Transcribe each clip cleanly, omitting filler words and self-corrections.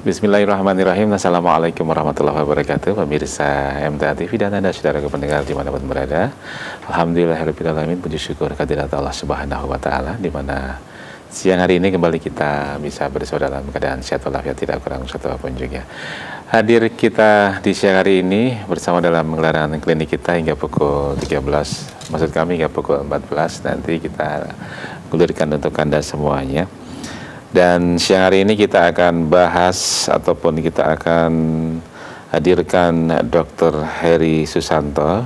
Bismillahirrahmanirrahim. Assalamualaikum warahmatullahi wabarakatuh. Pemirsa MTA TV dan Anda saudara pendengar dimanapun berada. Alhamdulillahirrahmanirrahim. Puji syukur kehadirat Allah Subhanahu wa Ta'ala, di mana siang hari ini kembali kita bisa bersua dalam keadaan sehat walafiat, tidak kurang satu apapun juga. Hadir kita di siang hari ini bersama dalam gelaran klinik kita hingga pukul 13, maksud kami hingga pukul 14. Nanti kita gulirkan untuk Anda semuanya. Dan siang hari ini kita akan bahas ataupun kita akan hadirkan Dr. Heri Susanto.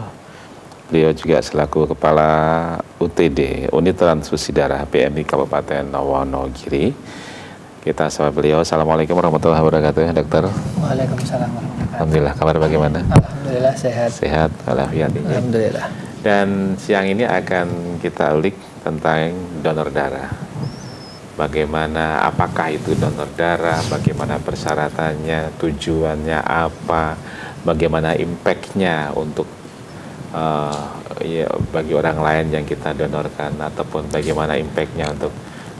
Beliau juga selaku Kepala UTD, Unit Transfusi Darah PMI Kabupaten Wonogiri. Kita sapa beliau. Assalamualaikum warahmatullahi wabarakatuh, Dokter. Waalaikumsalam warahmatullahi wabarakatuh. Alhamdulillah, kabar bagaimana? Alhamdulillah sehat. Sehat, walafiat. Alhamdulillah. Dan siang ini akan kita ulik tentang donor darah. Bagaimana, apakah itu donor darah, bagaimana persyaratannya, tujuannya apa, bagaimana impact-nya untuk bagi orang lain yang kita donorkan, ataupun bagaimana impact-nya untuk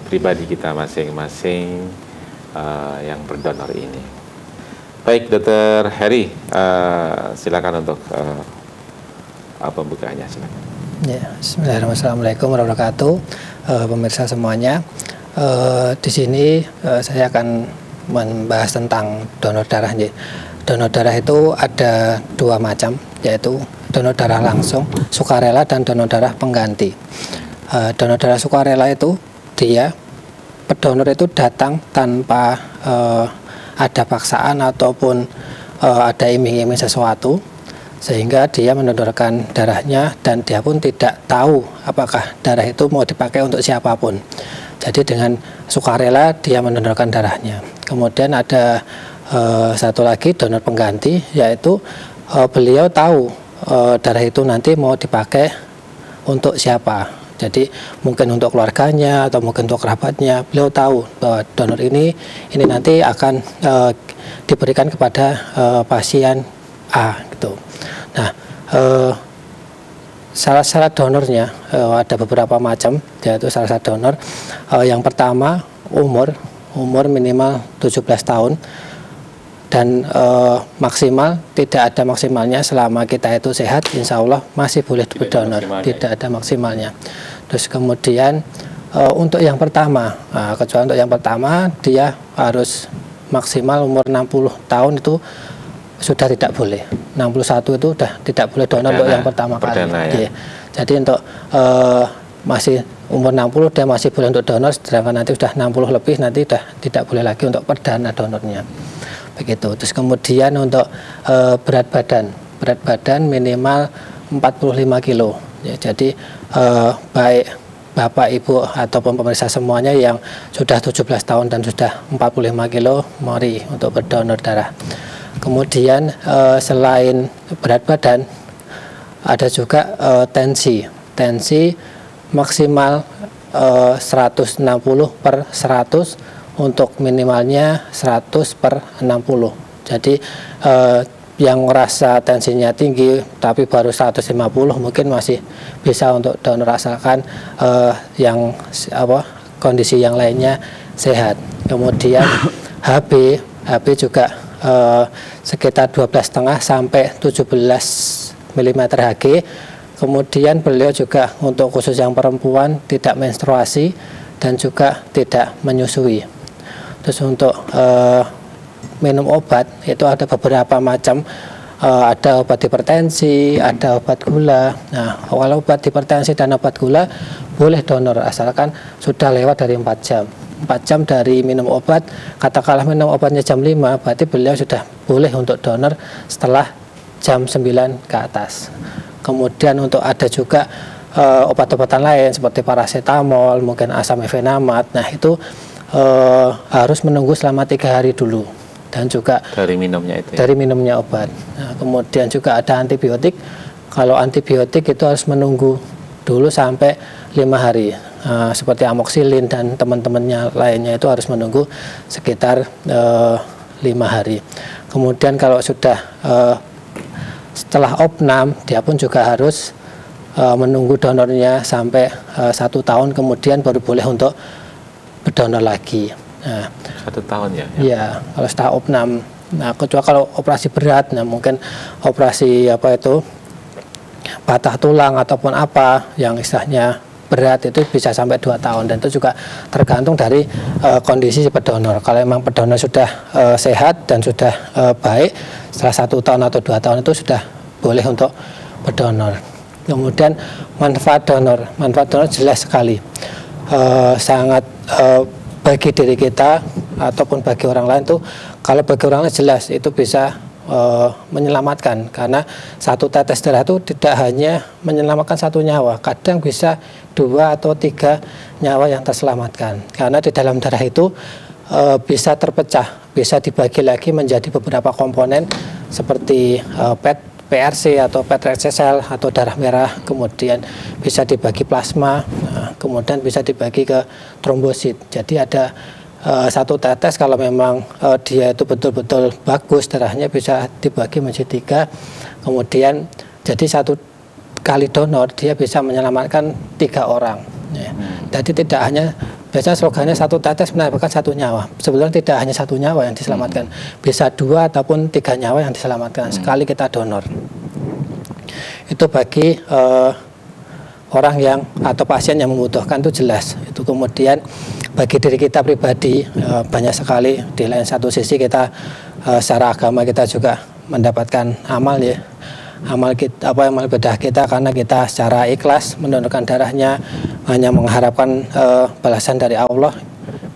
pribadi kita masing-masing yang berdonor ini. Baik, Dr. Heri, silakan untuk pembukaannya, silakan. Ya, Bismillahirrahmanirrahim warahmatullahi wabarakatuh. Pemirsa semuanya. Di sini saya akan membahas tentang donor darah. Donor darah itu ada dua macam, yaitu donor darah langsung, sukarela, dan donor darah pengganti. Donor darah sukarela itu dia pendonor itu datang tanpa ada paksaan ataupun ada iming-iming sesuatu, sehingga dia mendonorkan darahnya dan dia pun tidak tahu apakah darah itu mau dipakai untuk siapapun. Jadi dengan sukarela dia mendonorkan darahnya. Kemudian ada satu lagi donor pengganti, yaitu beliau tahu darah itu nanti mau dipakai untuk siapa. Jadi mungkin untuk keluarganya atau mungkin untuk kerabatnya. Beliau tahu bahwa donor ini nanti akan diberikan kepada pasien A gitu. Nah, syarat-syarat donornya ada beberapa macam, yaitu syarat donor. Yang pertama, umur minimal 17 tahun dan maksimal, tidak ada maksimalnya selama kita itu sehat, insya Allah masih boleh berdonor, tidak ada maksimalnya. Terus kemudian untuk yang pertama, kecuali untuk yang pertama dia harus maksimal umur 60 tahun itu sudah tidak boleh. 61 itu sudah tidak boleh donor untuk yang pertama kali. Ya. Jadi untuk masih umur 60 dia masih boleh untuk donor, sedangkan nanti sudah 60 lebih nanti sudah tidak boleh lagi untuk perdana donornya. Begitu. Terus kemudian untuk berat badan minimal 45 kilo. Ya, jadi baik Bapak, Ibu ataupun pemirsa semuanya yang sudah 17 tahun dan sudah 45 kilo, mari untuk berdonor darah. Kemudian selain berat badan, ada juga tensi maksimal 160/100 untuk minimalnya 100/60. Jadi yang merasa tensinya tinggi tapi baru 150 mungkin masih bisa untuk donor, asalkan yang kondisi yang lainnya sehat. Kemudian HB juga sekitar 12,5 sampai 17 mm Hg. Kemudian beliau juga untuk khusus yang perempuan tidak menstruasi dan juga tidak menyusui. Terus untuk minum obat itu ada beberapa macam, ada obat hipertensi, ada obat gula. Nah, kalau obat hipertensi dan obat gula boleh donor asalkan sudah lewat dari 4 jam. 4 jam dari minum obat, katakanlah minum obatnya jam 5, berarti beliau sudah boleh untuk donor setelah jam 9 ke atas. Kemudian untuk ada juga obat-obatan lain seperti paracetamol, mungkin asam efenamat. Nah, itu harus menunggu selama 3 hari dulu. Dan juga dari minumnya itu. Dari minumnya obat. Nah, kemudian juga ada antibiotik. Kalau antibiotik itu harus menunggu dulu sampai 5 hari. Seperti amoxilin dan teman-temannya lainnya itu harus menunggu sekitar 5 hari. Kemudian kalau sudah setelah opnam, dia pun juga harus menunggu donornya sampai 1 tahun, kemudian baru boleh untuk berdonor lagi. Nah, 1 tahun ya? Iya, kalau setelah opnam. Nah, kecuali kalau operasi berat, nah mungkin operasi apa itu patah tulang ataupun apa yang istilahnya berat itu bisa sampai 2 tahun, dan itu juga tergantung dari kondisi si pendonor. Kalau memang pendonor sudah sehat dan sudah baik, setelah 1 tahun atau 2 tahun itu sudah boleh untuk berdonor. Kemudian manfaat donor jelas sekali, sangat bagi diri kita ataupun bagi orang lain tuh. Kalau bagi orang lain jelas itu bisa menyelamatkan, karena 1 tetes darah itu tidak hanya menyelamatkan 1 nyawa, kadang bisa 2 atau 3 nyawa yang terselamatkan, karena di dalam darah itu bisa terpecah, bisa dibagi lagi menjadi beberapa komponen seperti PRC atau red cell atau darah merah, kemudian bisa dibagi plasma, kemudian bisa dibagi ke trombosit. Jadi ada 1 tetes kalau memang dia itu betul-betul bagus, darahnya bisa dibagi menjadi 3, kemudian jadi 1 kali donor dia bisa menyelamatkan 3 orang. Ya. Jadi tidak hanya, biasanya slogannya 1 tetes menyelamatkan 1 nyawa. Sebenarnya tidak hanya 1 nyawa yang diselamatkan, bisa 2 ataupun 3 nyawa yang diselamatkan sekali kita donor. Itu bagi orang yang atau pasien yang membutuhkan itu jelas. Itu kemudian bagi diri kita pribadi banyak sekali. Di lain satu sisi kita secara agama kita juga mendapatkan amal ya. Amal kita, amal ibadah kita, karena kita secara ikhlas mendonorkan darahnya, hanya mengharapkan balasan dari Allah.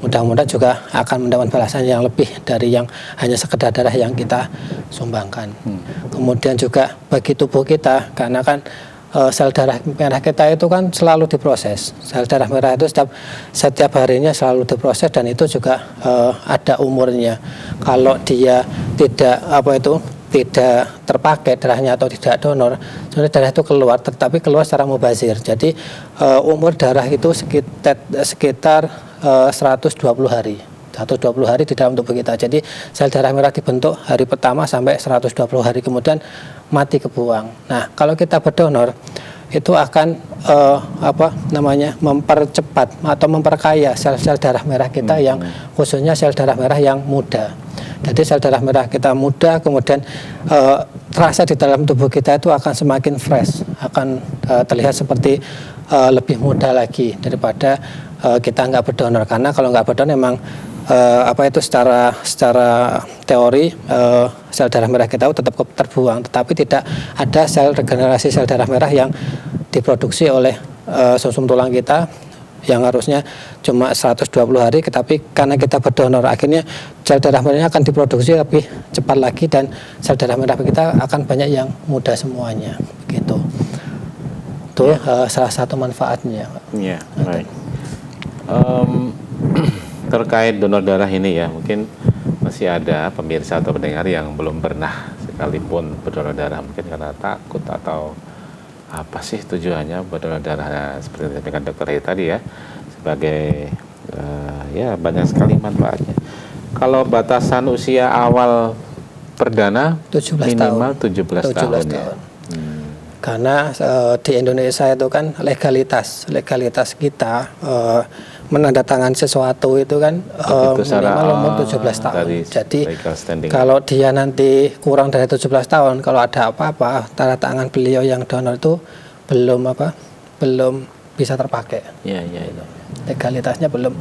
Mudah-mudahan juga akan mendapat balasan yang lebih dari yang hanya sekedar darah yang kita sumbangkan. Kemudian juga bagi tubuh kita, karena kan sel darah merah kita itu kan selalu diproses. Sel darah merah itu setiap harinya selalu diproses, dan itu juga ada umurnya. Kalau dia tidak terpakai darahnya atau tidak donor, sebenarnya darah itu keluar, tetapi keluar secara mubazir. Jadi umur darah itu sekitar 120 hari. 120 hari di dalam tubuh kita. Jadi sel darah merah dibentuk hari pertama sampai 120 hari kemudian mati kebuang. Nah, kalau kita berdonor itu akan mempercepat atau memperkaya sel-sel darah merah kita yang khususnya sel darah merah yang muda. Jadi sel darah merah kita muda, kemudian terasa di dalam tubuh kita itu akan semakin fresh, akan terlihat seperti lebih muda lagi daripada kita nggak berdonor. Karena kalau nggak berdonor memang secara teori sel darah merah kita tetap terbuang, tetapi tidak ada sel regenerasi sel darah merah yang diproduksi oleh sumsum tulang kita yang harusnya cuma 120 hari, tetapi karena kita berdonor akhirnya sel darah merahnya akan diproduksi lebih cepat lagi, dan sel darah merah kita akan banyak yang muda semuanya, begitu. Itu salah satu manfaatnya. Iya, baik. Terkait donor darah ini ya, mungkin masih ada pemirsa atau pendengar yang belum pernah sekalipun berdonor darah, mungkin karena takut atau apa sih tujuannya berdonor darah, seperti yang disampaikan Dr. Hei tadi ya, sebagai ya banyak sekali manfaatnya. Kalau batasan usia awal perdana 17 minimal tahun. 17 tahun ya. Karena di Indonesia itu kan legalitas kita menandatangani sesuatu itu kan minimal umur 17 tahun. Jadi kalau dia nanti kurang dari 17 tahun, kalau ada apa-apa, tanda tangan beliau yang donor itu belum bisa terpakai. Ya. Legalitasnya belum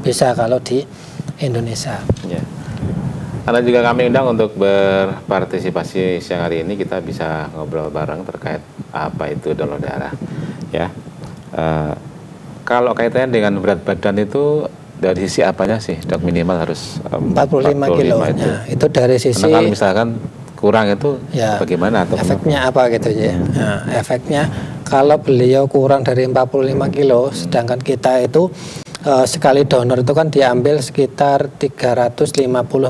bisa kalau di Indonesia. Ya. Karena juga kami undang untuk berpartisipasi siang hari ini, kita bisa ngobrol bareng terkait apa itu donor darah. Ya, kalau kaitannya dengan berat badan itu dari sisi apanya sih, Dok? Minimal harus 45 kilo. Itu dari sisi. Karena kalau misalkan kurang itu ya, bagaimana? Atau efeknya apa gitu ya? Nah, efeknya kalau beliau kurang dari 45 kilo, sedangkan kita itu sekali donor itu kan diambil sekitar 350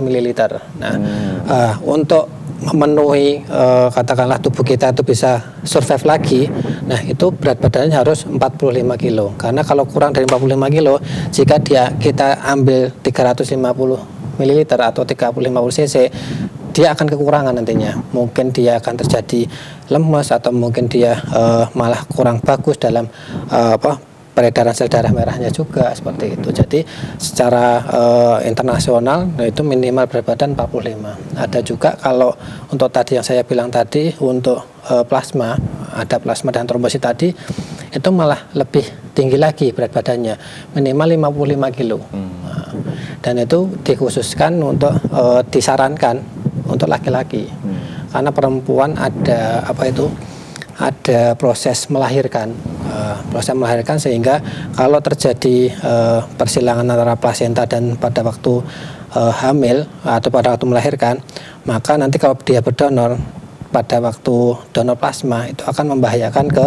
ml. Nah, untuk memenuhi katakanlah tubuh kita itu bisa survive lagi, nah itu berat badannya harus 45 kilo. Karena kalau kurang dari 45 kilo, jika kita ambil 350 ml atau 350 cc, dia akan kekurangan nantinya. Mungkin dia akan terjadi lemes, atau mungkin dia malah kurang bagus dalam peredaran sel darah merahnya juga seperti itu. Jadi secara internasional itu minimal berat badan 45. Ada juga kalau untuk tadi yang saya bilang tadi untuk plasma, ada plasma dan trombosit tadi itu malah lebih tinggi lagi berat badannya, minimal 55 kilo. Dan itu dikhususkan untuk disarankan untuk laki-laki. Karena perempuan ada ada proses melahirkan, sehingga kalau terjadi persilangan antara plasenta dan pada waktu hamil atau pada waktu melahirkan, maka nanti kalau dia berdonor pada waktu donor plasma itu akan membahayakan ke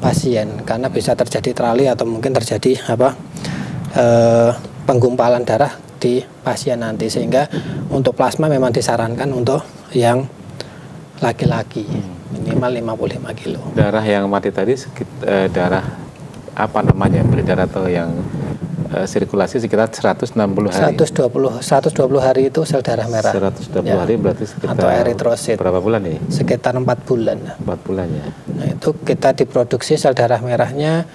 pasien karena bisa terjadi trali atau mungkin terjadi penggumpalan darah di pasien nanti, sehingga untuk plasma memang disarankan untuk yang laki-laki minimal 55 kilo. Darah yang mati tadi darah apa namanya, beredar atau yang sirkulasi sekitar 160 hari. 120 hari itu sel darah merah. 120 hari berarti sekitar atau eritrosit. Berapa bulan nih? Sekitar 4 bulan. 4 bulan ya. Nah, itu kita diproduksi sel darah merahnya,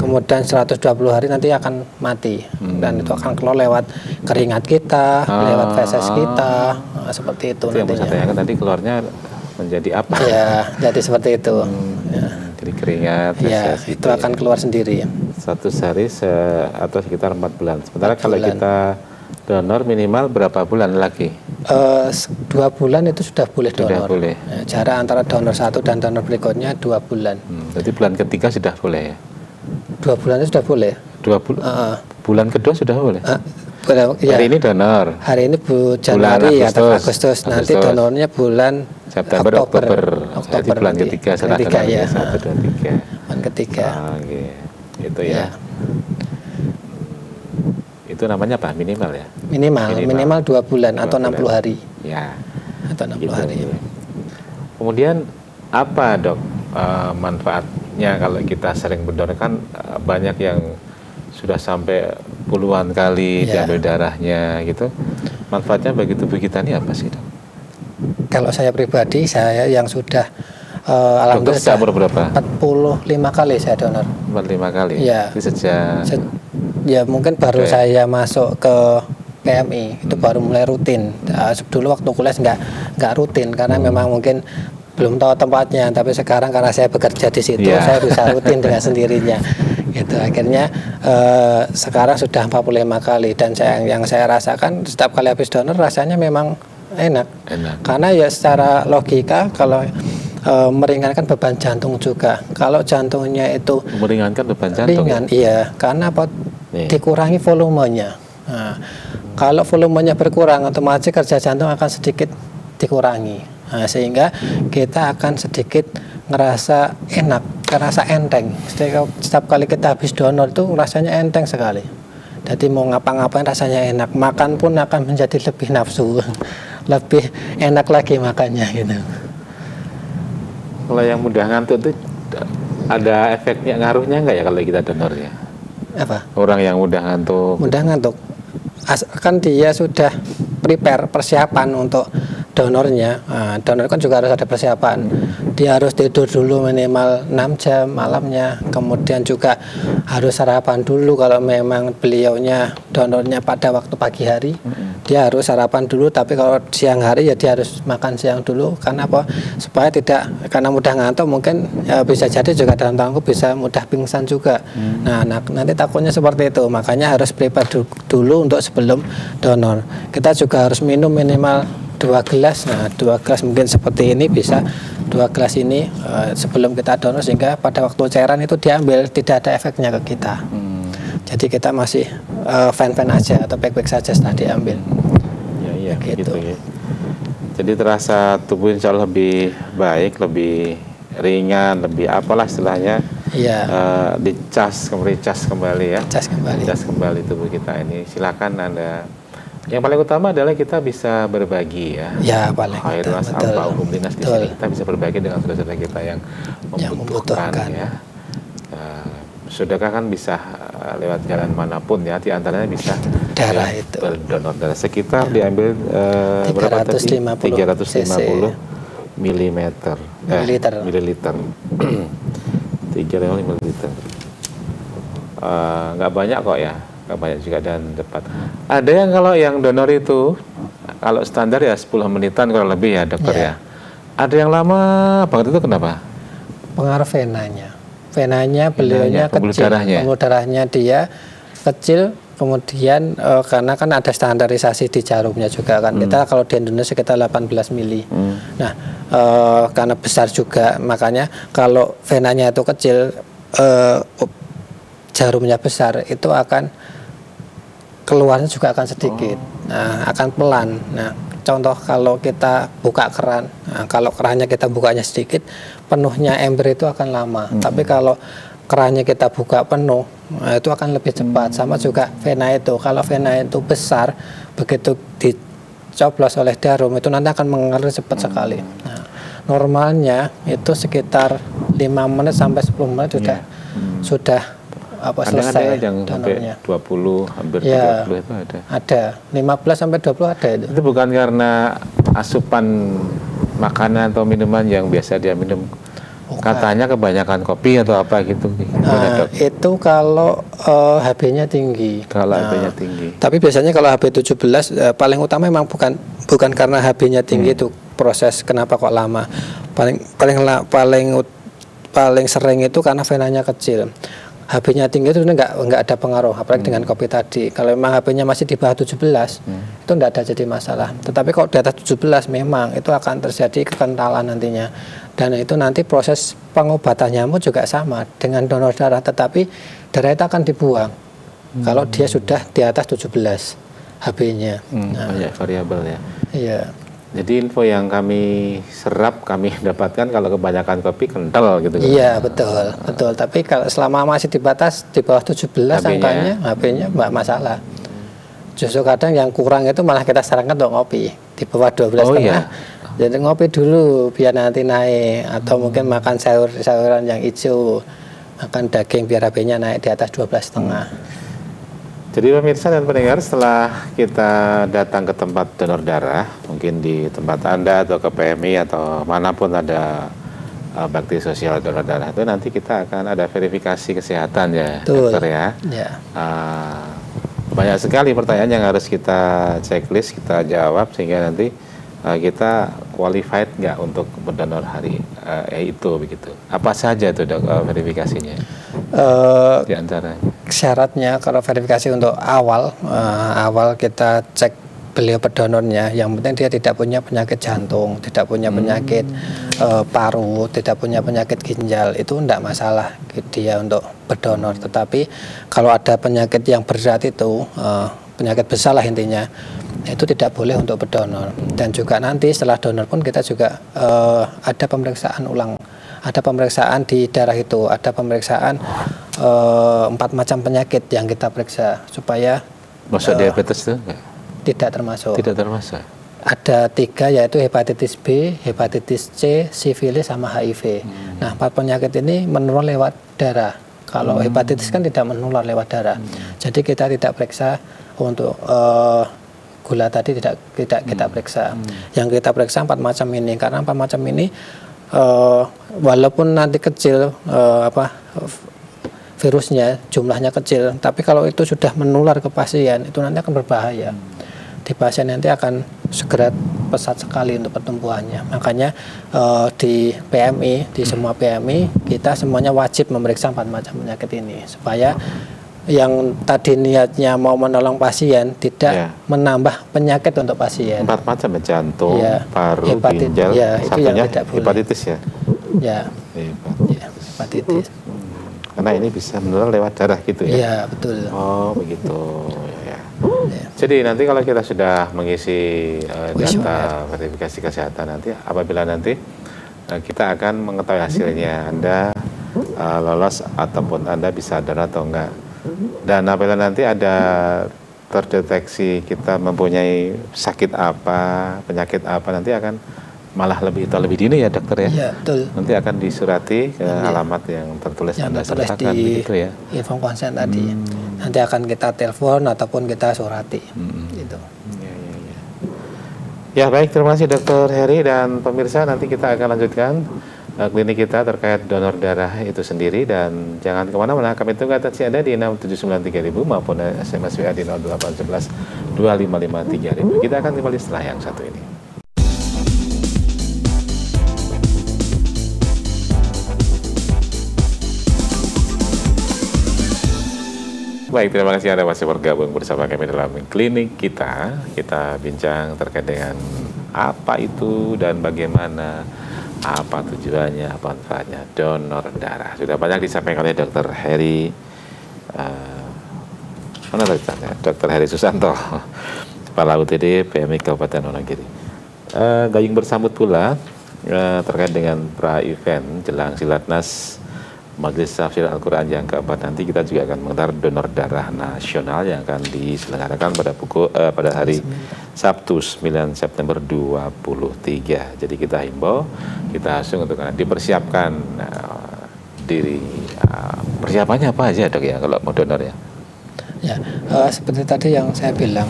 kemudian 120 hari nanti akan mati. Dan itu akan keluar lewat keringat kita, lewat feses kita, seperti itu nantinya. Yang saya tanyakan tadi keluarnya menjadi apa? Ya, jadi seperti itu. Ya. Jadi keringat, ya, feses itu akan keluar sendiri. 100 hari atau sekitar 4 bulan. Sementara kalau kita donor minimal berapa bulan lagi? 2 bulan itu sudah boleh donor. Sudah boleh. Ya, jarak antara donor satu dan donor berikutnya 2 bulan. Jadi bulan ketiga sudah boleh ya? 2 bulan itu sudah boleh. 2 bulan. Bulan kedua sudah boleh. Ya. Hari ini donor. Hari ini Januari atau Agustus. Nanti donornya bulan September, Oktober. Jadi bulan ketiga setelah donor ya. 1, 2, 3. Bulan ketiga. Okay. Itu ya. Itu namanya apa? Minimal ya? Minimal 2 bulan atau 60 hari. Ya. Atau 60 hari. Kemudian apa dok manfaatnya kalau kita sering berdonor? Kan banyak yang sudah sampai puluhan kali diambil darahnya gitu. Manfaatnya bagi tubuh kita ini apa sih dok? Kalau saya pribadi, saya yang sudah alhamdulillah umur berapa? 45 kali saya donor. 45 kali? Ya. Ya mungkin baru saya masuk ke PMI itu baru mulai rutin. Dulu waktu kuliah nggak rutin karena memang mungkin belum tahu tempatnya. Tapi sekarang karena saya bekerja di situ, saya bisa rutin dengan sendirinya. Gitu. Akhirnya sekarang sudah 45 kali dan yang saya rasakan setiap kali habis donor rasanya memang enak. Karena ya secara logika kalau meringankan beban jantung juga. Kalau jantungnya itu meringankan beban jantung. Ringan, iya. Karena apa? Dikurangi volumenya. Nah, kalau volumenya berkurang, otomatis kerja jantung akan sedikit dikurangi. Nah, sehingga kita akan sedikit ngerasa enak, ngerasa enteng. Setiap kali kita habis donor itu rasanya enteng sekali. Jadi mau ngapa-ngapain rasanya enak. Makan pun akan menjadi lebih nafsu, lebih enak lagi makannya gitu. Kalau yang mudah ngantuk itu ada efeknya, ngaruhnya nggak ya kalau kita donornya? Apa? Orang yang mudah ngantuk. Mudah ngantuk. Kan dia sudah prepare persiapan untuk donornya. Nah, donor kan juga harus ada persiapan. Dia harus tidur dulu minimal 6 jam malamnya. Kemudian juga harus sarapan dulu kalau memang beliaunya donornya pada waktu pagi hari. Dia harus sarapan dulu, tapi kalau siang hari ya dia harus makan siang dulu. Karena apa? Supaya karena mudah ngantuk mungkin ya bisa jadi juga dalam tangku bisa mudah pingsan juga. Nah, nanti takutnya seperti itu. Makanya harus prepare dulu untuk sebelum donor. Kita juga harus minum minimal 2 gelas. Nah, 2 gelas mungkin seperti ini bisa 2 gelas ini sebelum kita donor, sehingga pada waktu cairan itu diambil tidak ada efeknya ke kita. Jadi kita masih fine-fine aja atau baik-baik saja setelah diambil. Ya, gitu ya. Jadi terasa tubuh insya Allah lebih baik, lebih ringan, lebih apalah istilahnya. Iya. Dicas kembali ya. Cas kembali tubuh kita ini. Silakan Anda. Yang paling utama adalah kita bisa berbagi ya. Ya, paling Khairun nas anfa'uhum linnas, di sini kita bisa berbagi dengan saudara-saudara kita yang membutuhkan ya. Sedekah kan bisa lewat jalan manapun ya, di antaranya bisa darah itu. Berdonor darah sekitar diambil 350 mililiter. 350 mililiter. nggak banyak kok ya, nggak banyak juga dan cepat. Ada yang kalau yang donor itu kalau standar ya 10 menitan kurang lebih ya dokter ya. Ada yang lama banget, itu kenapa? Pengaruh venanya. Venanya beliaunya pembuluh kecil, darahnya. pembuluh darahnya dia kecil. Kemudian karena kan ada standarisasi di jarumnya juga kan. Kita kalau di Indonesia kita 18 mili. Nah, karena besar juga, makanya kalau venanya itu kecil, jarumnya besar, itu akan keluarnya juga akan sedikit. Nah, akan pelan. Nah, contoh kalau kita buka keran, nah, kalau kerannya kita bukanya sedikit, penuhnya ember itu akan lama. Tapi kalau kerannya kita buka penuh, nah, itu akan lebih cepat. Sama juga vena itu, kalau vena itu besar, begitu dicoblos oleh jarum itu nanti akan mengalir cepat sekali. Nah, normalnya itu sekitar 5 menit sampai 10 menit sudah selesai yang donornya. Sampai 20 hampir ya, 30 itu ada. Ada 15 sampai 20 ada itu. Itu bukan karena asupan makanan atau minuman yang biasa dia minum. Katanya kebanyakan kopi atau apa gitu. Nah, itu kalau HB-nya tinggi. Kalau HB-nya tinggi. Tapi biasanya kalau HB 17 paling utama memang bukan karena HB-nya tinggi itu proses kenapa kok lama. Paling sering itu karena venanya kecil. HB-nya tinggi itu nggak ada pengaruh, apalagi dengan kopi tadi. Kalau memang HB-nya masih di bawah 17, itu nggak ada jadi masalah. Tetapi kalau di atas 17 memang itu akan terjadi kekentalan nantinya. Dan itu nanti proses pengobatan nyamuk juga sama dengan donor darah, tetapi darah itu akan dibuang kalau dia sudah di atas 17 HB-nya. Banyak variabel ya. Iya. Jadi info yang kami serap, kami dapatkan kalau kebanyakan kopi kental gitu. Iya, betul. Tapi kalau selama masih di batas di bawah 17 angkanya, HB-nya nggak masalah. Justru kadang yang kurang itu malah kita sarankan untuk ngopi di bawah 12,5. Iya. Jadi ngopi dulu biar nanti naik, atau mungkin makan sayuran yang hijau, makan daging biar HB-nya naik di atas 12,5. Jadi pemirsa dan pendengar, setelah kita datang ke tempat donor darah, mungkin di tempat Anda atau ke PMI atau manapun ada bakti sosial donor darah, itu nanti kita akan ada verifikasi kesehatan ya, dokter ya. Banyak sekali pertanyaan yang harus kita checklist, kita jawab sehingga nanti kita qualified nggak untuk berdonor hari itu begitu. Apa saja itu dok verifikasinya? Di antaranya syaratnya kalau verifikasi untuk awal kita cek beliau berdonornya, yang penting dia tidak punya penyakit jantung, tidak punya penyakit paru, tidak punya penyakit ginjal, itu tidak masalah dia untuk berdonor. Tetapi kalau ada penyakit yang berat itu, penyakit besar lah intinya, itu tidak boleh untuk berdonor. Dan juga nanti setelah donor pun kita juga ada pemeriksaan ulang, ada pemeriksaan di darah itu, ada pemeriksaan 4 macam penyakit yang kita periksa supaya masuk diabetes itu tidak termasuk. Tidak termasuk. Ada 3 yaitu hepatitis B, hepatitis C, sifilis sama HIV. Nah, 4 penyakit ini menular lewat darah. Kalau hepatitis kan tidak menular lewat darah. Jadi kita tidak periksa untuk gula tadi tidak kita periksa. Yang kita periksa 4 macam ini, karena 4 macam ini walaupun nanti kecil virusnya jumlahnya kecil, tapi kalau itu sudah menular ke pasien itu nanti akan berbahaya. Di pasien nanti akan segera pesat sekali untuk pertumbuhannya. Makanya di PMI, di semua PMI kita semuanya wajib memeriksa 4 macam penyakit ini supaya yang tadi niatnya mau menolong pasien tidak menambah penyakit untuk pasien. 4 macam ya, jantung, paru, ginjal, satunya hepatitis ya. Hepatitis. Karena ini bisa menular lewat darah gitu ya. Iya, betul. Oh, begitu. Ya. Jadi nanti kalau kita sudah mengisi data verifikasi kesehatan nanti, apabila nanti kita akan mengetahui hasilnya, Anda lolos ataupun Anda bisa donor atau enggak. Dan apabila nanti ada terdeteksi kita mempunyai sakit apa, penyakit apa, nanti akan malah lebih dini ya dokter ya. Iya, betul. Nanti akan disurati ke alamat yang tertulis Anda sertakan begitu ya. Info konsen tadi. Nanti akan kita telepon ataupun kita surati. Gitu. Ya baik, terima kasih Dokter Heri dan pemirsa, nanti kita akan lanjutkan klinik kita terkait donor darah itu sendiri. Dan jangan kemana-mana, kami tunggu atensi Anda di 6793000 maupun SMS WA di 0811 2553 000. Kita akan kembali setelah yang satu ini. Baik, terima kasih Anda masih bergabung bersama kami dalam klinik kita. Kita bincang terkait dengan apa itu dan bagaimana, apa tujuannya, apa manfaatnya donor darah. Sudah banyak disampaikan oleh Dr. Heri, Dr. Heri Susanto, Kepala UTD PMI Kabupaten Wonogiri. Gayung bersambut pula terkait dengan pra-event jelang Silatnas Majelis Tafsir Al-Quran yang keempat. Nanti kita juga akan menggelar donor darah nasional yang akan diselenggarakan pada hari Sabtu 9 September 2023. Jadi kita himbau, kita langsung untuk dipersiapkan diri. Persiapannya apa aja dok ya kalau mau donor ya? Ya, seperti tadi yang saya bilang,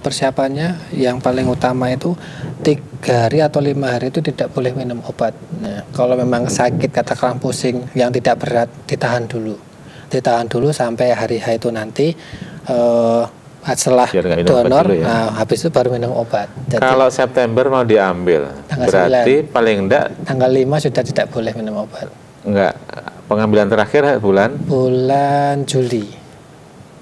persiapannya yang paling utama itu 3 hari atau 5 hari itu tidak boleh minum obat. Nah, kalau memang sakit, katakanlah pusing yang tidak berat, ditahan dulu sampai hari H itu nanti. Setelah donor, ya. Nah, habis itu baru minum obat. Jadi, kalau September mau diambil, berarti 9, paling enggak tanggal 5 sudah tidak boleh minum obat. Enggak, pengambilan terakhir bulan Juli.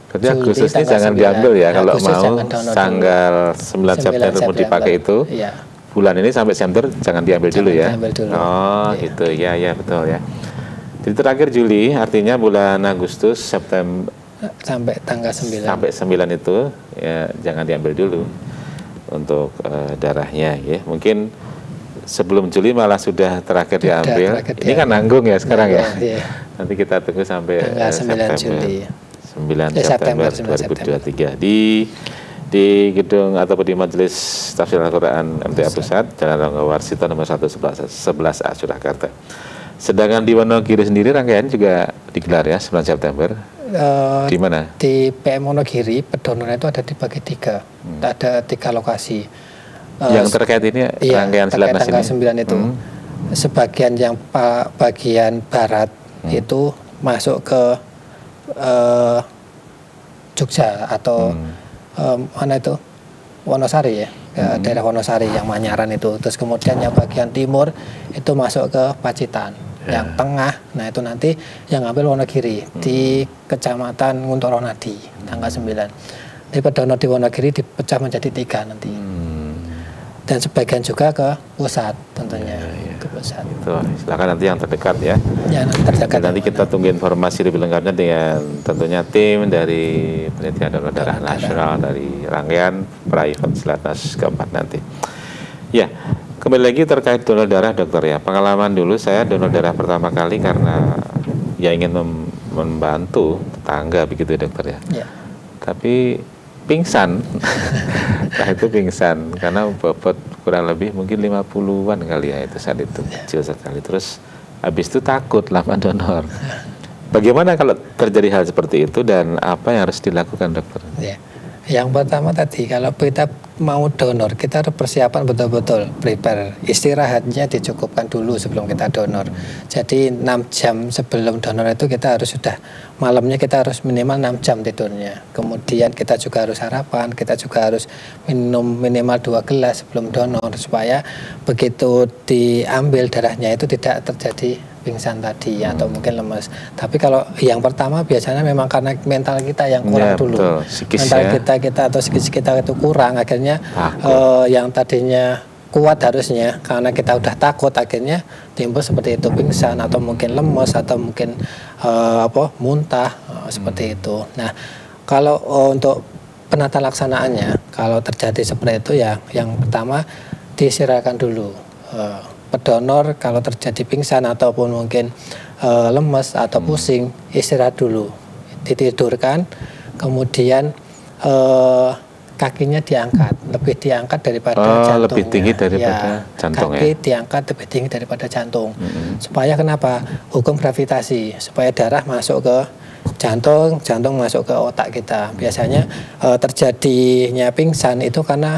Berarti Agustus ini jangan 9. Diambil ya, kalau mau tanggal 9 September mau dipakai itu. Ya. Bulan ini sampai September jangan diambil dulu ya. Dulu. Oh ya. Gitu ya, ya betul ya. Jadi terakhir Juli, artinya bulan Agustus, September sampai tanggal 9. Sampai 9 itu ya jangan diambil dulu untuk darahnya ya. Mungkin sebelum Juli malah sudah terakhir diambil. Ini kan nanggung ya sekarang ya. Nanti kita tunggu sampai tanggal 9 Juli. 9 September 2023 di gedung ataupun di Majelis Tafsir Al-Quran MTA Pusat, Jalan Rangga Warsito nomor 111A Surakarta. Sedangkan di Wonogiri sendiri rangkaian juga digelar ya 9 September. Di mana? Di PM Wonogiri pedonornya itu ada dibagi 3. Ada 3 lokasi. Yang terkait ini rangkaian Silatnas ini. Tanggal 9 itu sebagian yang bagian barat itu masuk ke Jogja atau mana itu Wonosari ya, daerah Wonosari yang Manyaran itu. Terus kemudian yang bagian timur itu masuk ke Pacitan. Yang tengah, nah itu nanti yang ngambil Wonogiri di Kecamatan Nguntoronadi tanggal 9. Di pedonor di Wonogiri dipecah menjadi 3 nanti. Dan sebagian juga ke pusat tentunya. Ke pusat. Itu silakan nanti yang terdekat ya. Ya, terdekat. Nanti kita tunggu informasi lebih lengkapnya dengan tentunya tim dari Penelitian Donor Darah Nasional dari rangkaian pra-event Silatnas keempat nanti. Ya, kembali lagi terkait donor darah dokter ya. Pengalaman dulu saya donor darah pertama kali karena ya ingin membantu tetangga begitu ya dokter ya. Tapi pingsan. Nah itu pingsan karena bobot kurang lebih mungkin 50-an kali ya itu saat itu, kecil sekali. Terus habis itu takut lama donor. Bagaimana kalau terjadi hal seperti itu dan apa yang harus dilakukan dokter? Ya. Yang pertama tadi, kalau kita mau donor, kita harus persiapan betul-betul, prepare. Istirahatnya dicukupkan dulu sebelum kita donor. Jadi 6 jam sebelum donor itu kita harus sudah, malamnya kita harus minimal 6 jam tidurnya. Kemudian kita juga harus sarapan, kita juga harus minum minimal 2 gelas sebelum donor, supaya begitu diambil darahnya itu tidak terjadi pingsan tadi atau mungkin lemes. Tapi kalau yang pertama biasanya memang karena mental kita yang kurang dulu. Betul. Mental kita atau psikis kita itu kurang, akhirnya yang tadinya kuat harusnya karena kita udah takut akhirnya timbul seperti itu, pingsan atau mungkin lemes atau mungkin muntah seperti itu. Nah, kalau untuk penata laksanaannya kalau terjadi seperti itu ya yang pertama diistirahatkan dulu. Pedonor kalau terjadi pingsan ataupun mungkin lemes atau pusing, istirahat dulu, ditidurkan, kemudian kakinya diangkat, lebih diangkat daripada jantung. Lebih tinggi daripada jantung kaki diangkat lebih tinggi daripada jantung. Supaya kenapa? Hukum gravitasi, supaya darah masuk ke jantung, jantung masuk ke otak kita. Biasanya terjadinya pingsan itu karena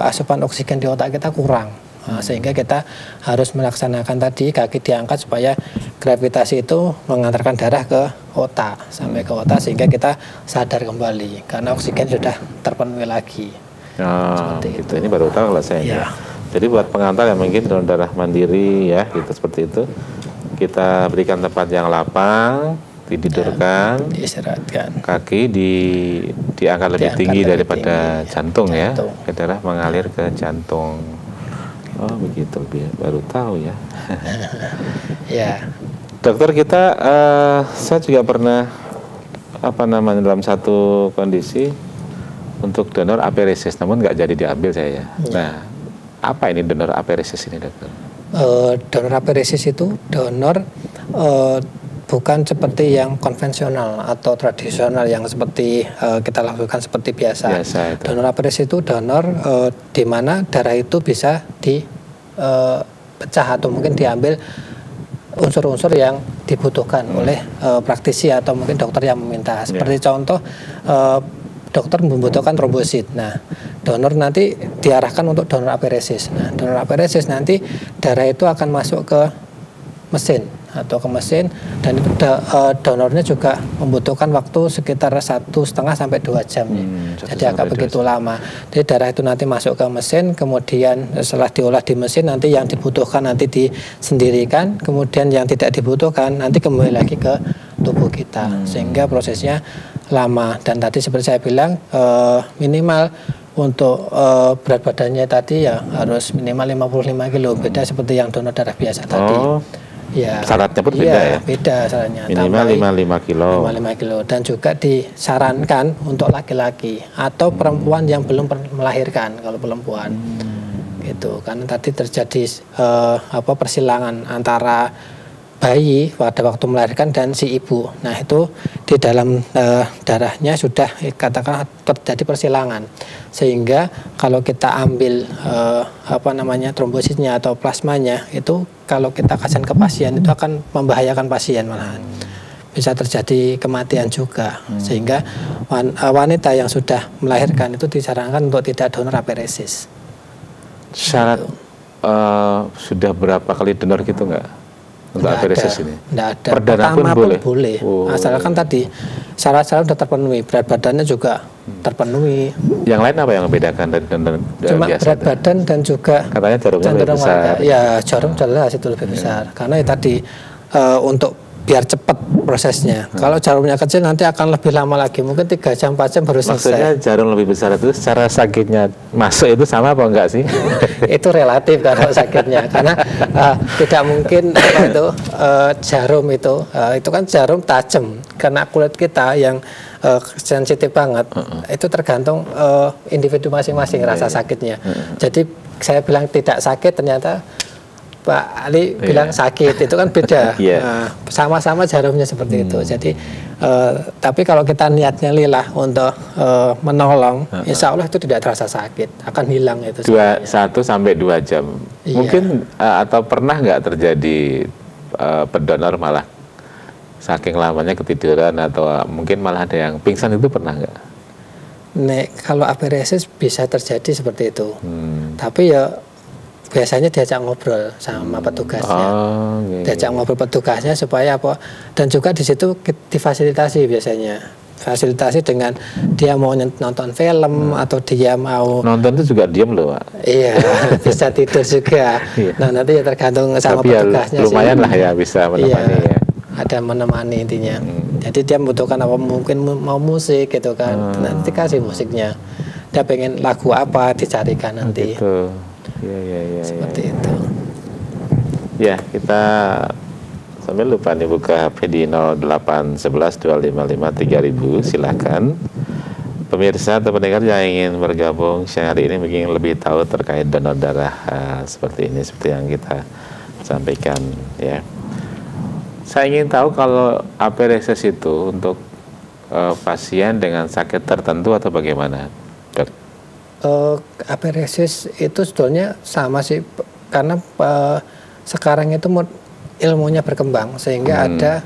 asupan oksigen di otak kita kurang. Sehingga kita harus melaksanakan tadi kaki diangkat supaya gravitasi itu mengantarkan darah ke otak sampai ke otak sehingga kita sadar kembali karena oksigen sudah terpenuhi lagi. Seperti itu. Ini baru tahu lah saya. Ya. Jadi buat pengantar yang mungkin donor darah mandiri ya, gitu seperti itu, kita berikan tempat yang lapang, ditidurkan, diistirahatkan, kaki diangkat lebih tinggi daripada jantung ya, darah mengalir ke jantung. Oh begitu, baru tahu ya. Ya. Dokter kita, saya juga pernah dalam satu kondisi untuk donor aferesis, namun nggak jadi diambil saya. Nah, apa ini donor aferesis ini, dokter? Donor aferesis itu donor bukan seperti yang konvensional atau tradisional yang seperti kita lakukan seperti biasa. Donor aferesis itu donor di mana darah itu bisa dipecah atau mungkin diambil unsur-unsur yang dibutuhkan oleh praktisi atau mungkin dokter yang meminta. Seperti contoh dokter membutuhkan trombosit. Nah, donor nanti diarahkan untuk donor aferesis. Nah, donor aferesis nanti darah itu akan masuk ke mesin atau ke mesin dan itu donornya juga membutuhkan waktu sekitar 1,5 sampai 2 jam. Jadi agak begitu lama. Jadi darah itu nanti masuk ke mesin, kemudian setelah diolah di mesin nanti yang dibutuhkan nanti disendirikan, kemudian yang tidak dibutuhkan nanti kembali lagi ke tubuh kita. Sehingga prosesnya lama dan tadi seperti saya bilang minimal untuk berat badannya tadi ya harus minimal 55 kilo, beda seperti yang donor darah biasa tadi. Ya, syaratnya pun beda ya? Beda syaratnya. Minimal 55 kilo. 55 kilo dan juga disarankan untuk laki-laki atau perempuan yang belum melahirkan kalau perempuan. Gitu. Karena tadi terjadi persilangan antara bayi pada waktu melahirkan dan si ibu. Nah, itu di dalam darahnya sudah katakan terjadi persilangan. Sehingga kalau kita ambil trombositnya atau plasmanya itu kalau kita kasih ke pasien itu akan membahayakan pasien malahan. Bisa terjadi kematian juga. Sehingga wanita yang sudah melahirkan itu disarankan untuk tidak donor aferesis. Syarat sudah berapa kali donor gitu nggak? Untuk aferesis ini? Tidak ada. Perdana pun boleh? Asalkan tadi syarat-syarat sudah terpenuhi, berat badannya juga terpenuhi. Yang lain apa yang membedakan dari donor cuma biasa? Berat badan dan juga katanya jarumnya lebih besar. Ya, jarum jelas itu lebih besar. Karena tadi untuk biar cepat prosesnya. Kalau jarumnya kecil nanti akan lebih lama lagi, mungkin 3 jam 4 jam baru selesai. Maksudnya jarum lebih besar itu secara sakitnya masuk itu sama apa enggak sih? Itu relatif kalau sakitnya, karena tidak mungkin jarum itu kan jarum tajam, karena kulit kita yang sensitif banget, itu tergantung individu masing-masing rasa sakitnya. Jadi saya bilang tidak sakit, ternyata Pak Ali bilang sakit, itu kan beda. Sama-sama jarumnya seperti itu. Jadi tapi kalau kita niatnya lillah untuk menolong, insya Allah itu tidak terasa sakit, akan hilang itu. 1 sampai 2 jam. Mungkin atau pernah nggak terjadi pendonor malah saking lamanya ketiduran atau mungkin malah ada yang pingsan, itu pernah nggak? Kalau aferesis bisa terjadi seperti itu. Tapi ya biasanya diajak ngobrol sama petugasnya, diajak ngobrol petugasnya supaya apa, dan juga di situ difasilitasi biasanya, fasilitasi dengan dia mau nonton film atau dia mau nonton itu juga diam loh, Pak. Iya, bisa tidur juga. Nah, nanti ya tergantung sama petugasnya. Lumayan lah ya bisa menemani ya. Ada menemani intinya. Jadi dia membutuhkan apa, mungkin mau musik gitu kan, nanti kasih musiknya. Dia pengen lagu apa dicarikan nanti. Gitu. Ya, seperti itu. Ya, kita sambil lupa nih buka HP di 0811-255-3000, silakan. Pemirsa atau pendengar yang ingin bergabung siang hari ini mungkin lebih tahu terkait donor darah seperti ini, seperti yang kita sampaikan ya. Saya ingin tahu kalau aferesis itu untuk pasien dengan sakit tertentu atau bagaimana, Dok? Aferesis itu sebetulnya sama sih, karena sekarang itu ilmunya berkembang sehingga ada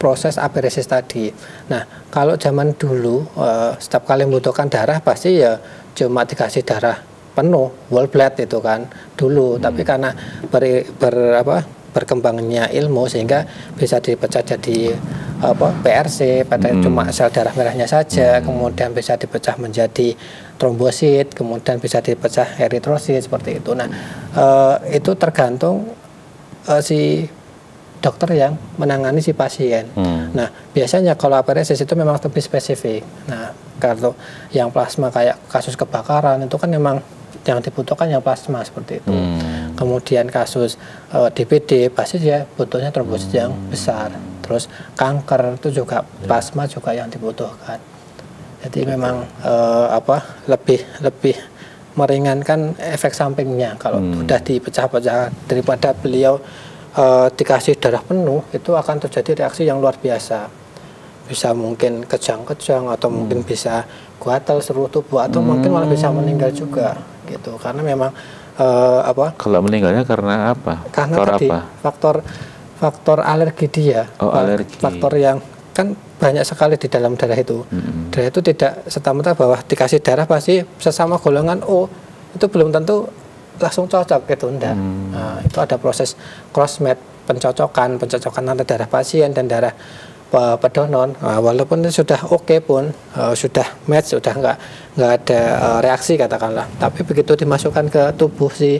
proses aferesis tadi. Nah, kalau zaman dulu setiap kali membutuhkan darah pasti ya cuma dikasih darah penuh whole blood itu kan dulu, tapi karena berkembangnya ilmu sehingga bisa dipecah jadi PRC pada cuma sel darah merahnya saja, kemudian bisa dipecah menjadi trombosit, kemudian bisa dipecah eritrosit seperti itu. Nah, itu tergantung si dokter yang menangani si pasien. Nah, biasanya kalau aparesis itu memang lebih spesifik. Nah, kalau yang plasma kayak kasus kebakaran itu kan memang yang dibutuhkan yang plasma seperti itu. Kemudian kasus DBD pasti dia butuhnya trombosit yang besar. Terus kanker itu juga plasma juga yang dibutuhkan. Jadi memang lebih meringankan efek sampingnya kalau sudah dipecah-pecah daripada beliau dikasih darah penuh, itu akan terjadi reaksi yang luar biasa. Bisa mungkin kejang-kejang atau mungkin bisa gatal seluruh tubuh atau mungkin malah bisa meninggal juga gitu. Karena memang kalau meninggalnya karena apa? Karena faktor alergi dia. Alergi. Faktor yang kan banyak sekali di dalam darah itu. Darah itu tidak serta-merta bahwa dikasih darah pasti sesama golongan O itu belum tentu langsung cocok gitu, enggak. Nah, itu ada proses cross-match, pencocokan antara darah pasien dan darah pedonor. Nah, walaupun itu sudah oke pun, sudah match, sudah nggak ada reaksi katakanlah, tapi begitu dimasukkan ke tubuh si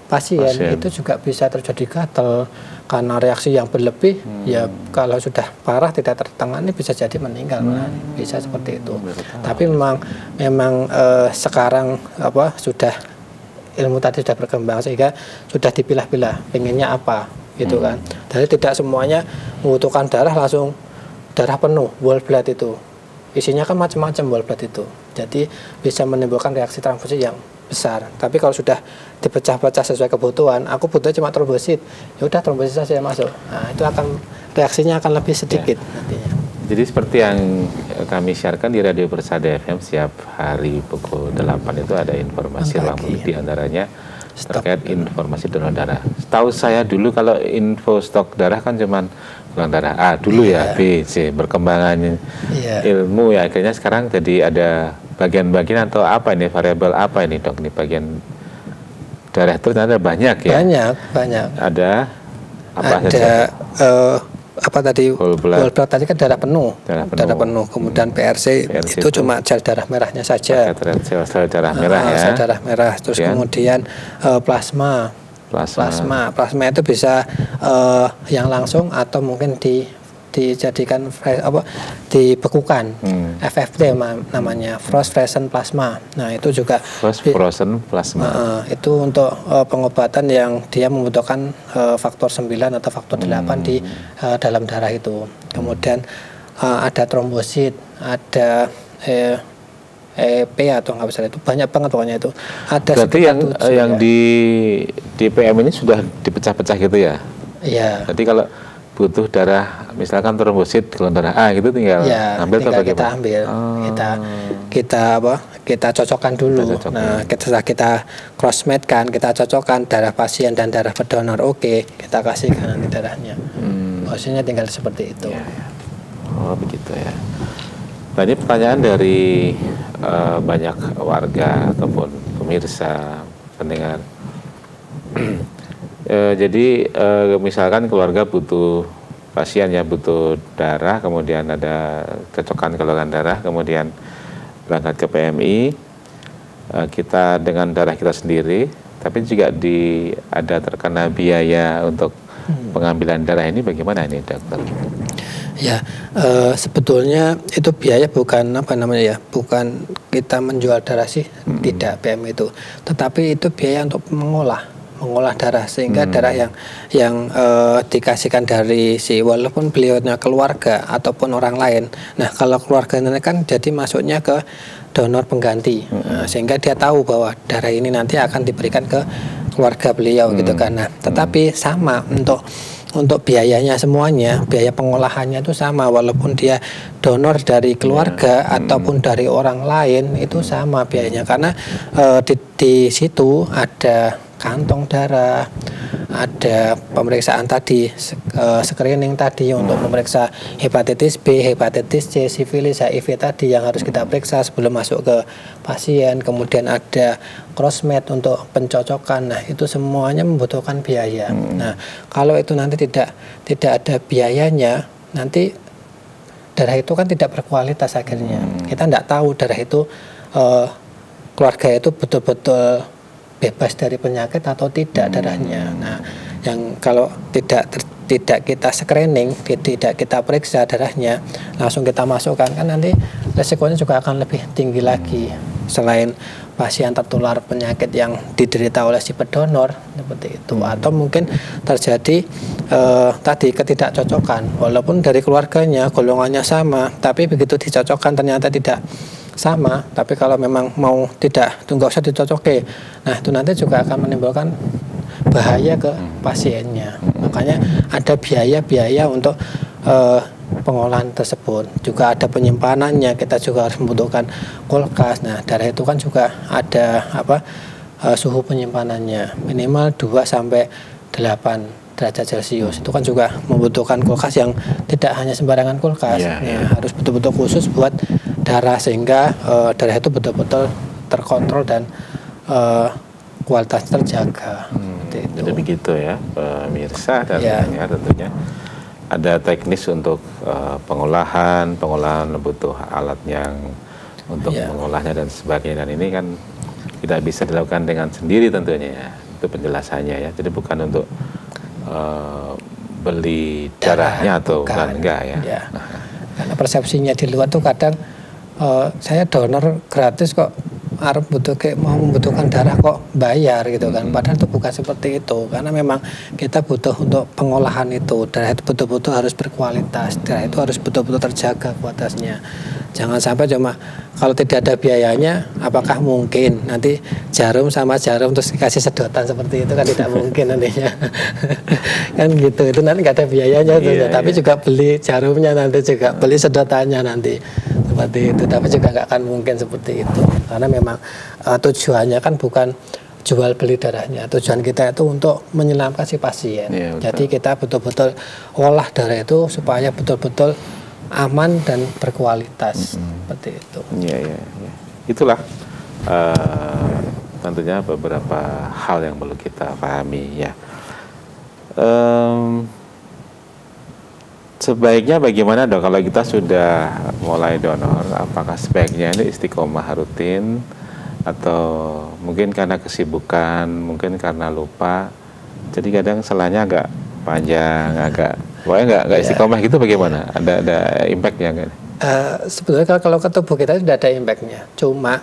pasien itu juga bisa terjadi gatal karena reaksi yang berlebih. Ya kalau sudah parah tidak tertangani bisa jadi meninggal, bisa seperti itu. Tapi memang sekarang sudah ilmu tadi sudah berkembang sehingga sudah dipilah-pilah pengennya apa gitu kan. Jadi tidak semuanya membutuhkan darah langsung darah penuh whole blood itu. Isinya kan macam-macam whole blood itu. Jadi bisa menimbulkan reaksi transfusi yang besar. Tapi kalau sudah dipecah-pecah sesuai kebutuhan, aku butuh cuma trombosit, ya udah trombosit saja masuk. Nah, itu akan reaksinya akan lebih sedikit nantinya. Jadi seperti yang kami siarkan di Radio Persada FM setiap hari pukul 8 itu ada informasi lengkap di antaranya terkait informasi donor darah. Setahu saya dulu kalau info stok darah kan cuman golongan darah A dulu ya, B, C. Berkembangannya ilmu ya akhirnya sekarang jadi ada bagian-bagian atau apa ini, variabel apa ini dok, ini bagian darah itu ternyata banyak ya? Banyak. Ada apa saja? Apa tadi whole blood tadi kan darah penuh. Kemudian PRC itu cuma sel darah merahnya saja, sel darah merah sel darah merah. Terus kemudian plasma itu bisa yang langsung atau mungkin dijadikan dibekukan, FFP namanya, frozen plasma. Nah itu juga frozen plasma. itu untuk pengobatan yang dia membutuhkan faktor 9 atau faktor 8 di dalam darah itu. Kemudian ada trombosit, ada EP atau nggak bisa, itu banyak banget pokoknya itu. Ada berarti yang di PM ini sudah dipecah-pecah gitu ya? Iya. Jadi kalau butuh darah misalkan trombosit golongan darah A gitu tinggal ambil atau bagaimana? Kita ambil, kita cocokkan dulu. Nah, kita cross-match kan, kita cocokkan darah pasien dan darah pendonor. Oke, kita kasihkan nanti darahnya. Maksudnya tinggal seperti itu. Oh begitu ya. Nah ini pertanyaan dari banyak warga ataupun pemirsa pendengar. Jadi misalkan keluarga butuh pasien ya butuh darah, kemudian ada cocokan golongan darah, kemudian berangkat ke PMI, kita dengan darah kita sendiri, tapi juga ada terkena biaya untuk pengambilan darah ini, bagaimana ini dokter? Ya, sebetulnya itu biaya bukan bukan kita menjual darah sih, tidak PMI itu, tetapi itu biaya untuk mengolah darah sehingga darah yang dikasihkan dari walaupun beliaunya keluarga ataupun orang lain. Nah kalau keluarga ini kan jadi masuknya ke donor pengganti, sehingga dia tahu bahwa darah ini nanti akan diberikan ke keluarga beliau gitu kan. Nah tetapi sama untuk biayanya semuanya, biaya pengolahannya itu sama walaupun dia donor dari keluarga ataupun dari orang lain, itu sama biayanya karena di situ ada kantong darah, ada pemeriksaan tadi, screening tadi untuk memeriksa hepatitis B, hepatitis C, sifilis, HIV tadi yang harus kita periksa sebelum masuk ke pasien. Kemudian ada crossmed untuk pencocokan. Nah, itu semuanya membutuhkan biaya. Nah, kalau itu nanti tidak ada biayanya, nanti darah itu kan tidak berkualitas akhirnya. Kita tidak tahu darah itu keluarga itu betul-betul bebas dari penyakit atau tidak darahnya. Nah, yang kalau tidak kita screening, tidak kita periksa darahnya, langsung kita masukkan, kan nanti resikonya juga akan lebih tinggi lagi. Selain pasien tertular penyakit yang diderita oleh si pendonor seperti itu, atau mungkin terjadi tadi ketidakcocokan, walaupun dari keluarganya golongannya sama, tapi begitu dicocokkan ternyata tidak sama. Tapi kalau memang mau tidak, nggak usah dicocoki. Nah, itu nanti juga akan menimbulkan bahaya ke pasiennya. Makanya ada biaya-biaya untuk pengolahan tersebut. Juga ada penyimpanannya, kita juga harus membutuhkan kulkas. Nah, darah itu kan juga ada suhu penyimpanannya minimal 2 sampai 8 derajat Celcius. Itu kan juga membutuhkan kulkas yang tidak hanya sembarangan kulkas. Harus betul-betul khusus buat darah, sehingga darah itu betul-betul terkontrol dan kualitas terjaga. Jadi begitu ya, pemirsa, dan tentunya ada teknis untuk pengolahan butuh alat yang untuk mengolahnya dan sebagainya, dan ini kan tidak bisa dilakukan dengan sendiri tentunya ya, itu penjelasannya ya. Jadi bukan untuk beli darahnya atau bukan, enggak ya. Karena persepsinya di luar tuh kadang saya donor gratis kok, mau membutuhkan darah kok bayar gitu kan. Padahal itu bukan seperti itu, karena memang kita butuh untuk pengolahan itu, darah itu betul-betul harus berkualitas, darah itu harus betul-betul terjaga kualitasnya. Jangan sampai cuma kalau tidak ada biayanya, apakah mungkin nanti jarum sama jarum terus dikasih sedotan seperti itu, kan tidak mungkin nantinya. Kan gitu, itu nanti nggak ada biayanya tapi juga beli jarumnya, nanti juga beli sedotannya nanti seperti itu, tapi juga nggak akan mungkin seperti itu, karena memang tujuannya kan bukan jual beli darahnya, tujuan kita itu untuk menyelamatkan si pasien. Jadi kita betul-betul olah darah itu supaya betul-betul aman dan berkualitas seperti itu. Itulah tentunya beberapa hal yang perlu kita pahami ya. Sebaiknya bagaimana dok kalau kita sudah mulai donor? Apakah sebaiknya ini istiqomah rutin, atau mungkin karena kesibukan, mungkin karena lupa, jadi kadang selanya agak panjang, pokoknya nggak istiqomah gitu, bagaimana? Ada impactnya nggak? Sebetulnya kalau ke tubuh kita sudah ada impactnya, cuma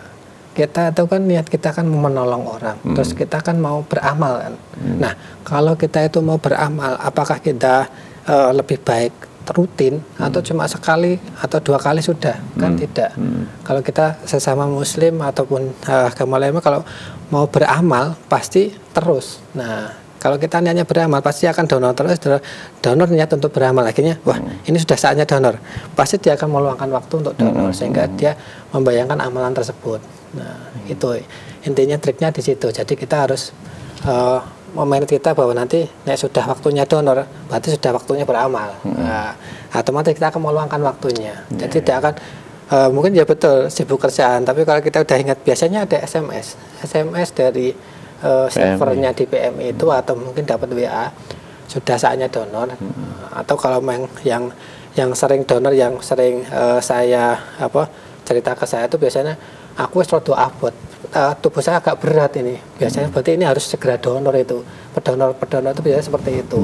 kita itu kan niat kita kan mau menolong orang, terus kita kan mau beramal kan. Nah, kalau kita itu mau beramal, apakah kita lebih baik rutin atau cuma sekali atau 2 kali sudah? Kan tidak. Kalau kita sesama muslim ataupun agama lainnya, kalau mau beramal pasti terus. Nah, kalau kita niatnya beramal pasti akan donor terus. Donor niat untuk beramal, akhirnya wah ini sudah saatnya donor, pasti dia akan meluangkan waktu untuk donor, sehingga dia membayangkan amalan tersebut. Nah, itu intinya, triknya di situ. Jadi kita harus memanage kita bahwa nanti sudah waktunya donor, berarti sudah waktunya beramal. Nah, otomatis kita akan meluangkan waktunya. Jadi tidak akan mungkin ya betul sibuk kerjaan, tapi kalau kita udah ingat, biasanya ada SMS dari servernya di PMI itu, atau mungkin dapat WA sudah saatnya donor. Atau kalau yang sering donor, yang sering saya cerita ke saya itu biasanya, aku selalu doa buat tubuh saya agak berat ini, biasanya berarti ini harus segera donor. Itu pendonor itu biasanya seperti itu.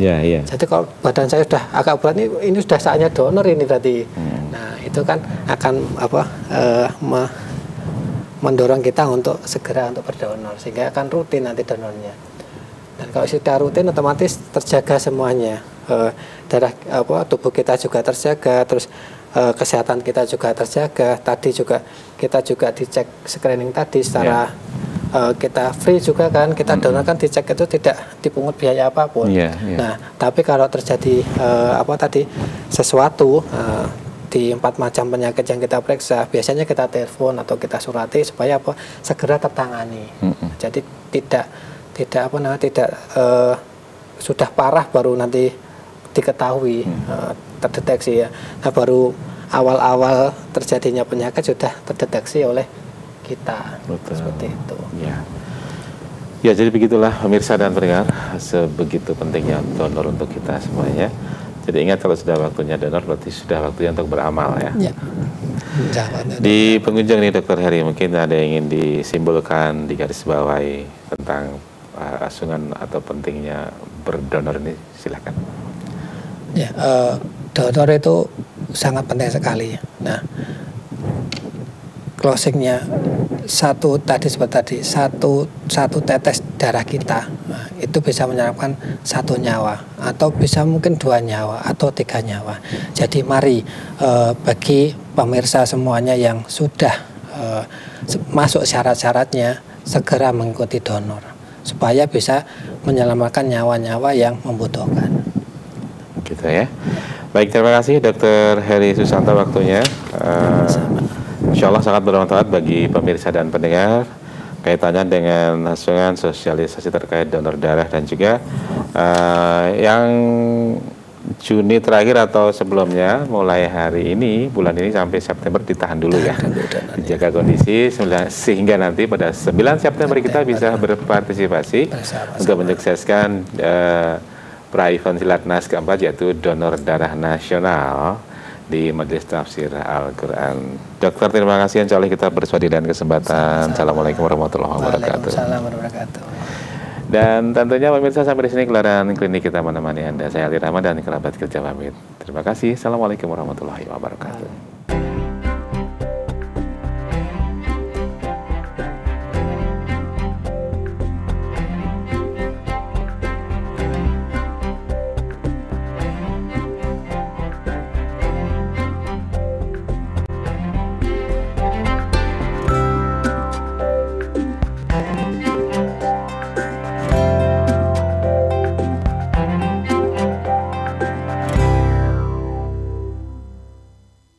Jadi kalau badan saya sudah agak berat, ini sudah saatnya donor ini berarti. Nah, itu kan akan mendorong kita untuk segera untuk berdonor, sehingga akan rutin nanti donornya. Dan kalau sudah rutin, otomatis terjaga semuanya, darah tubuh kita juga terjaga, terus kesehatan kita juga terjaga. Tadi juga kita juga dicek screening tadi secara kita free juga kan, kita donor kan dicek itu tidak dipungut biaya apapun. Nah, tapi kalau terjadi sesuatu di 4 macam penyakit yang kita periksa, biasanya kita telepon atau kita surati supaya segera tertangani. Jadi tidak sudah parah baru nanti diketahui, terdeteksi ya. Nah, baru awal-awal terjadinya penyakit sudah terdeteksi oleh kita. Betul. Seperti itu. Ya. Ya, jadi begitulah pemirsa dan pendengar, sebegitu pentingnya donor untuk kita semuanya. Jadi ingat, kalau sudah waktunya donor berarti sudah waktunya untuk beramal ya. Ya. Di pengunjung nih Dokter Heri, mungkin ada yang ingin disimpulkan, digarisbawahi tentang asungan atau pentingnya berdonor ini, silakan. Ya, donor itu sangat penting sekali. Nah, closingnya satu tetes darah kita, nah, itu bisa menyelamatkan 1 nyawa, atau bisa mungkin 2 nyawa atau 3 nyawa. Jadi mari bagi pemirsa semuanya yang sudah masuk syarat-syaratnya, segera mengikuti donor supaya bisa menyelamatkan nyawa-nyawa yang membutuhkan. Gitu ya. Baik, terima kasih Dr. Heri Susanto waktunya. Insya Allah sangat bermanfaat bagi pemirsa dan pendengar kaitannya dengan asungan sosialisasi terkait donor darah, dan juga yang Juni terakhir atau sebelumnya, mulai hari ini, bulan ini sampai September ditahan dulu ya, dijaga kondisi sehingga nanti pada 9 September kita bisa berpartisipasi untuk menyukseskan pra-event Silatnas keempat, yaitu donor darah nasional di Majelis Tafsir Al-Quran. Dokter, terima kasih, insya Allah kita bersua di lain kesempatan. Assalamualaikum warahmatullahi wabarakatuh. Waalaikumsalam warahmatullahi wabarakatuh. Dan tentunya pemirsa, sampai di sini gelaran klinik kita menemani Anda. Saya Ali Rahman dan kerabat kerja pamit. Terima kasih. Assalamualaikum warahmatullahi wabarakatuh.